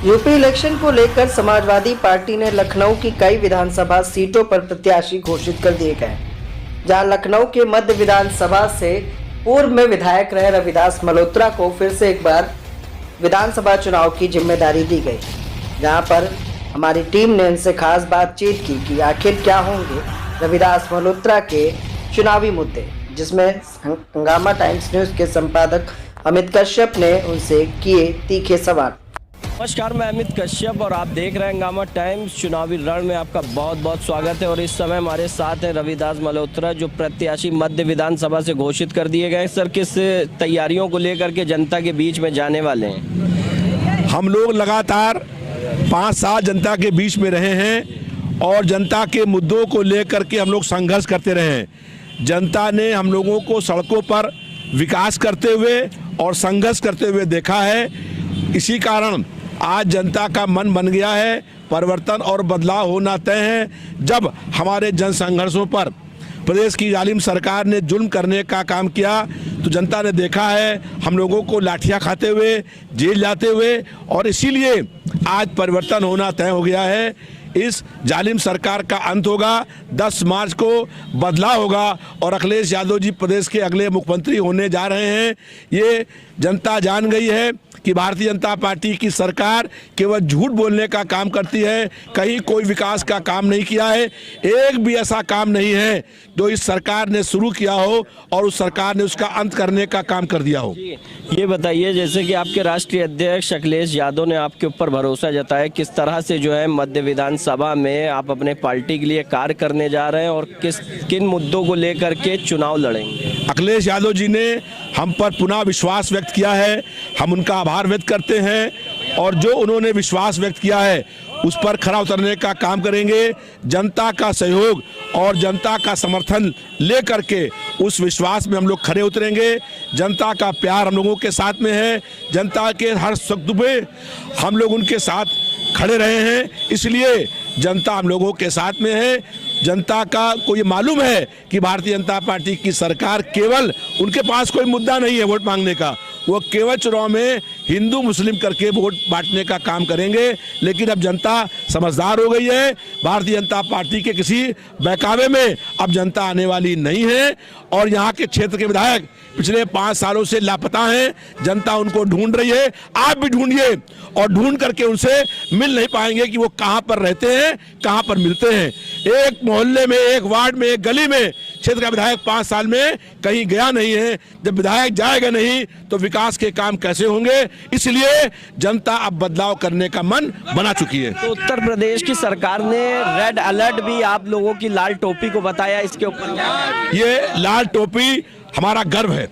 UP election को लेकर Samajwadi party ने लखनऊ की कई विधानसभा सीटों पर प्रत्याशी घोषित कर दिए गए, जहां लखनऊ के मध्य विधानसभा से पूर्व में विधायक रहे रविदास मल्होत्रा को फिर से एक बार विधानसभा चुनाव की जिम्मेदारी दी गई। जहां पर हमारी टीम ने इनसे खास बातचीत की कि आखिर क्या होंगे रविदास मल्होत्रा के चुनावी मुद्दे, जिसमें हंगामा टाइम्स न्यूज के संपादक अमित कश्यप ने उनसे किए तीखे सवाल। नमस्कार, मैं अमित कश्यप और आप देख रहे हैं हंगामा टाइम्स। चुनावी रण में आपका बहुत बहुत स्वागत है। और इस समय हमारे साथ है रविदास मल्होत्रा, जो प्रत्याशी मध्य विधानसभा से घोषित कर दिए गए। सर, किस तैयारियों को लेकर के जनता के बीच में जाने वाले हैं? हम लोग लगातार 5 साल जनता के बीच में रहे हैं और जनता के मुद्दों को लेकर के हम लोग संघर्ष करते रहे हैं। जनता ने हम लोगों को सड़कों पर विकास करते हुए और संघर्ष करते हुए देखा है। इसी कारण आज जनता का मन बन गया है। परिवर्तन और बदलाव होना तय है। जब हमारे जन संघर्षों पर प्रदेश की जालिम सरकार ने जुल्म करने का काम किया तो जनता ने देखा है हम लोगों को लाठियां खाते हुए, जेल जाते हुए, और इसीलिए आज परिवर्तन होना तय हो गया है। इस जालिम सरकार का अंत होगा। 10 मार्च को बदलाव होगा और अखिलेश यादव जी प्रदेश के अगले मुख्यमंत्री होने जा रहे हैं। ये जनता जान गई है कि भारतीय जनता पार्टी की सरकार केवल झूठ बोलने का काम करती है। कहीं कोई विकास का काम नहीं किया है। एक भी ऐसा काम नहीं है जो इस सरकार ने शुरू किया हो और उस सरकार ने उसका अंत करने का काम कर दिया हो। ये बताइए, जैसे कि आपके राष्ट्रीय अध्यक्ष अखिलेश यादव ने आपके ऊपर भरोसा जताया, किस तरह से जो है मध्य विधानसभा में आप अपने पार्टी के लिए कार्य करने जा रहे हैं और किन मुद्दों को लेकर के चुनाव लड़ेंगे? अखिलेश यादव जी ने हम पर पुनः विश्वास व्यक्त किया है। हम उनका आभार व्यक्त करते हैं और जो उन्होंने विश्वास व्यक्त किया है उस पर खरा उतरने का काम करेंगे। जनता का सहयोग और जनता का समर्थन लेकर के उस विश्वास में हम लोग खरे उतरेंगे। जनता का प्यार हम लोगों के साथ में है। जनता के हर सुख में हम लोग उनके साथ खड़े रहे हैं, इसलिए जनता हम लोगों के साथ में है। जनता का को ये मालूम है कि भारतीय जनता पार्टी की सरकार केवल उनके पास कोई मुद्दा नहीं है वोट मांगने का। वो केवल चुनाव में हिंदू मुस्लिम करके वोट बांटने का काम करेंगे। लेकिन अब जनता समझदार हो गई है। भारतीय जनता पार्टी के किसी बहकावे में अब जनता आने वाली नहीं है। और यहाँ के क्षेत्र के विधायक पिछले 5 सालों से लापता हैं। जनता उनको ढूंढ रही है। आप भी ढूंढिए और ढूंढ करके उनसे मिल नहीं पाएंगे कि वो कहाँ पर रहते हैं, कहाँ पर मिलते हैं। एक मोहल्ले में, एक वार्ड में, एक गली में क्षेत्र का विधायक 5 साल में कहीं गया नहीं है। जब विधायक जाएगा नहीं तो विकास के काम कैसे होंगे? इसलिए जनता अब बदलाव करने का मन बना चुकी है। तो उत्तर प्रदेश की सरकार ने रेड अलर्ट भी आप लोगों की लाल टोपी को बताया, इसके ऊपर ये लाल टोपी हमारा गर्व है।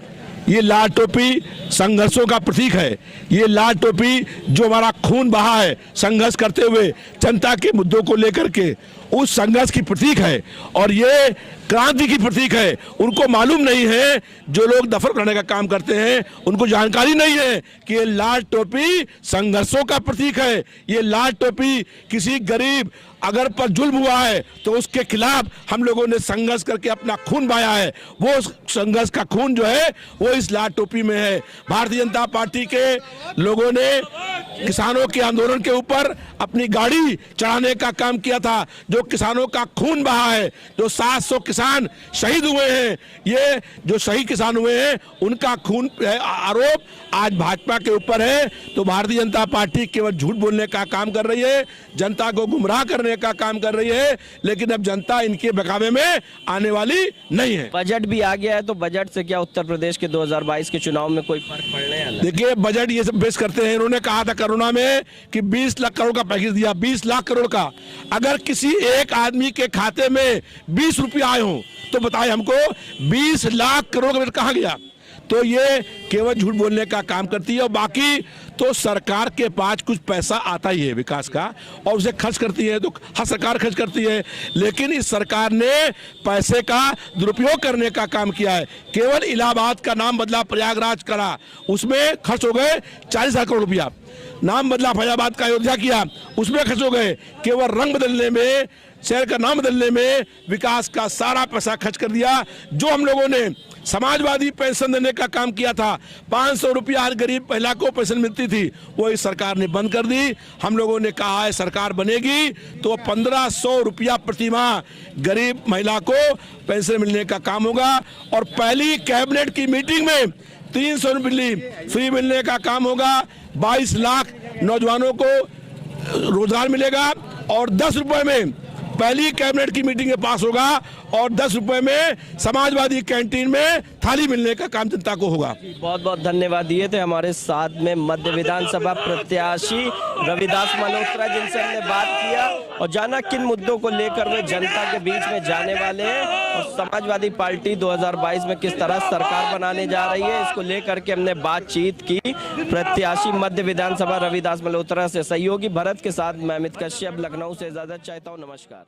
ये लाल टोपी संघर्षों का प्रतीक है। ये लाल टोपी जो हमारा खून बहा है संघर्ष करते हुए जनता के मुद्दों को लेकर के, उस संघर्ष की प्रतीक है और ये क्रांति की प्रतीक है। उनको मालूम नहीं है, जो लोग दफन करने का काम करते हैं उनको जानकारी नहीं है कि ये लाल टोपी संघर्षों का प्रतीक है। ये लाल टोपी किसी गरीब अगर पर जुल्म हुआ है तो उसके खिलाफ हम लोगों ने संघर्ष करके अपना खून बहाया है। वो संघर्ष का खून जो है वो इस लाल टोपी में है। भारतीय जनता पार्टी के लोगों ने किसानों के आंदोलन के ऊपर अपनी गाड़ी चढ़ाने का काम किया था। जो किसानों का खून बहा है, जो 700 किसान शहीद हुए हैं, ये जो शहीद किसान हुए हैं उनका खून आरोप आज भाजपा के ऊपर है। तो भारतीय जनता पार्टी केवल झूठ बोलने का काम कर रही है, जनता को गुमराह करने का काम कर रही है। लेकिन अब जनता इनके बहकावे में आने वाली नहीं है। बजट भी आ गया है, तो बजट से क्या उत्तर प्रदेश के 2022 के चुनाव में कोई फर्क पड़ने वाला? देखिए, बजट ये सब पेश करते हैं। इन्होंने कहा था कोरोना में कि 20 लाख करोड़ का पैकेज दिया, 20 लाख करोड़ का। अगर किसी एक आदमी के खाते में 20 रुपये आए हों तो बताएं हमको 20 लाख करोड़ का बजट कहाँ गया? तो ये केवल झूठ बोलने का काम करती है। और बाकी तो सरकार के पास कुछ पैसा आता ही है विकास का और उसे खर्च करती है, तो हर सरकार खर्च करती है। लेकिन इस सरकार ने पैसे का दुरुपयोग करने का काम किया है। केवल इलाहाबाद का नाम बदला, प्रयागराज करा, उसमें खर्च हो गए 40,000 करोड़ रुपया। नाम बदला फैजाबाद का, अयोध्या किया, उसमें खर्च हो गए। केवल रंग बदलने में शहर का नाम बदलने में विकास का सारा पैसा खर्च कर दिया। जो हम लोगों ने समाजवादी पेंशन देने का काम किया था, 500 रुपया हर गरीब महिला को पेंशन मिलती थी, वो इस सरकार ने बंद कर दी। हम लोगों ने कहा है सरकार बनेगी तो 1500 रुपया प्रति माह गरीब महिला को पेंशन मिलने का काम होगा। और पहली कैबिनेट की मीटिंग में 300 रुपये फ्री मिलने का काम होगा। 22 लाख नौजवानों को रोजगार मिलेगा और 10 रुपए में पहली कैबिनेट की मीटिंग में पास होगा और 10 रुपए में समाजवादी कैंटीन में थाली मिलने का काम जनता को होगा। बहुत बहुत धन्यवाद दिए थे हमारे साथ में मध्य विधानसभा प्रत्याशी रविदास मल्होत्रा, जिनसे हमने बात किया और जाना किन मुद्दों को लेकर वे जनता के बीच में जाने वाले हैं और समाजवादी पार्टी 2022 में किस तरह सरकार बनाने जा रही है, इसको लेकर के हमने बातचीत की प्रत्याशी मध्य विधानसभा रविदास मल्होत्रा से। सहयोगी भरत के साथ मैं अमित कश्यप लखनऊ से इजाजत चाहता हूँ। नमस्कार।